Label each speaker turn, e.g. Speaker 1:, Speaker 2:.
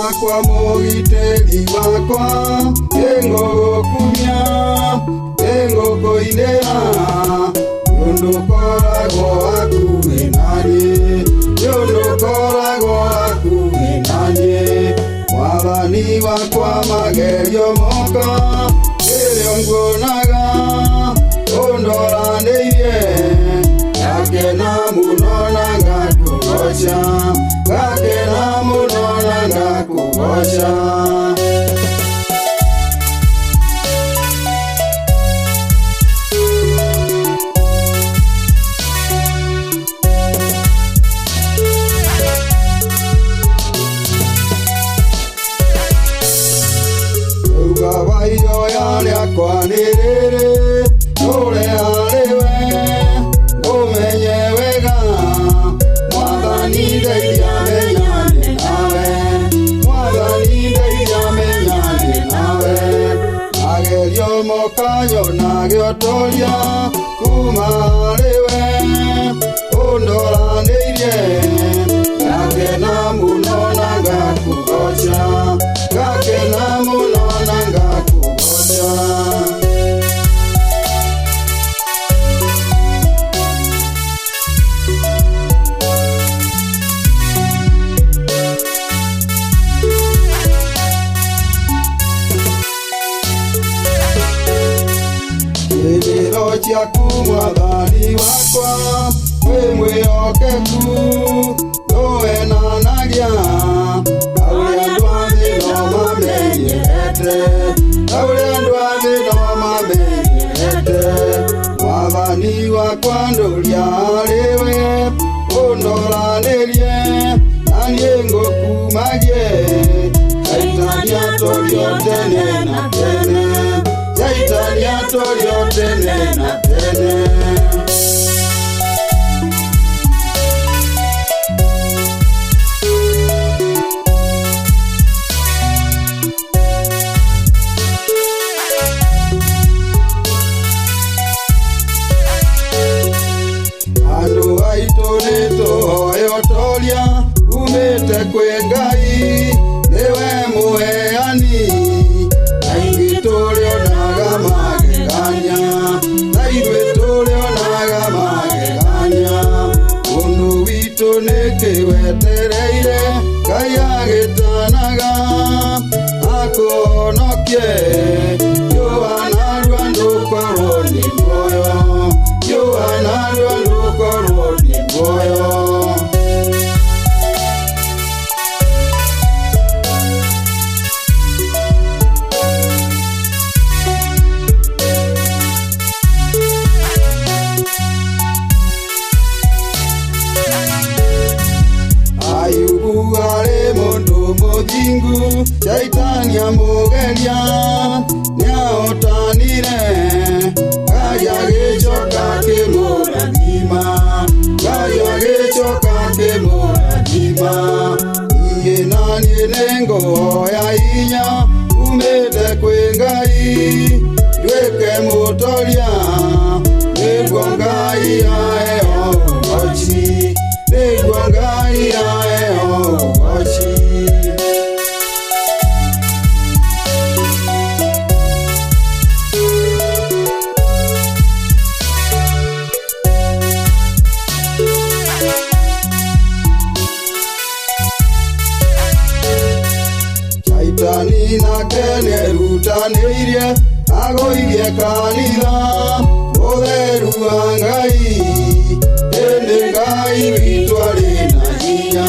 Speaker 1: wakwa mũgitĩri wakwa ngũgũkumia ngũkũinĩra ndũkoragwo hakuhĩ naniĩ ndũkoragwo hakuhĩ naniĩ Mwathani wakwa magerio moka rĩrĩa nguonaga ũndoranĩirie ngakena mũno na ngakũgoca ngakena mũno na ngakũgoca Wayo yakwa nĩ rĩrĩ ũrĩa arĩwe ũmenye wega Mwathani ndeithia menyane nawe Mwathani ndeithia menyane nawe magerio moka nyonage ũtoria kuma harĩwe ũndoranĩirie ngakena mũno na ngakũgoca ngakena mũno na ngakũgoca Kĩrĩro ciaku Mwathani wakwa wĩ mwĩhokeku ndũhenanagia ũrĩa andũ a thĩ no mamenyerete ũrĩa andũ a thĩ no mamenyerete Mwathani wakwa ndũria harĩwe ũndoranĩrie na niĩ ngũkumagie Shaitani atorio tene na tene Shaitani atorio tene na tene Andũ aitũ nĩtũhoe ũtoria umĩte kwĩ Ngai nĩwe mũheani na ithuĩ tũrĩonaga magegania na ithuĩ tũrĩonaga magegania Mũndũ witũ nĩkĩwetereire Ngai agĩtanaga akũhonokie Johana narua ndũkorwo nĩ muoyo Johana narua ndũkorwo nĩ muoyo Ayubu arĩ mũndũ mũthingu Shaitani amũgeria nĩahotanire Ngai agĩcoka akĩmũrathima Ngai agĩcoka akĩmũrathima Niĩ na niĩ nĩngũhoya hinya umĩte kwĩ Ngai nduĩke mũtoria nĩguo Ngai aheo ũhoti nĩguo Ngai aheo ũhoti Shaitani nake nĩerutanĩirie agũithie kanitha ũtheru wa Ngai ĩndĩ Ngai witũ arĩ na hinya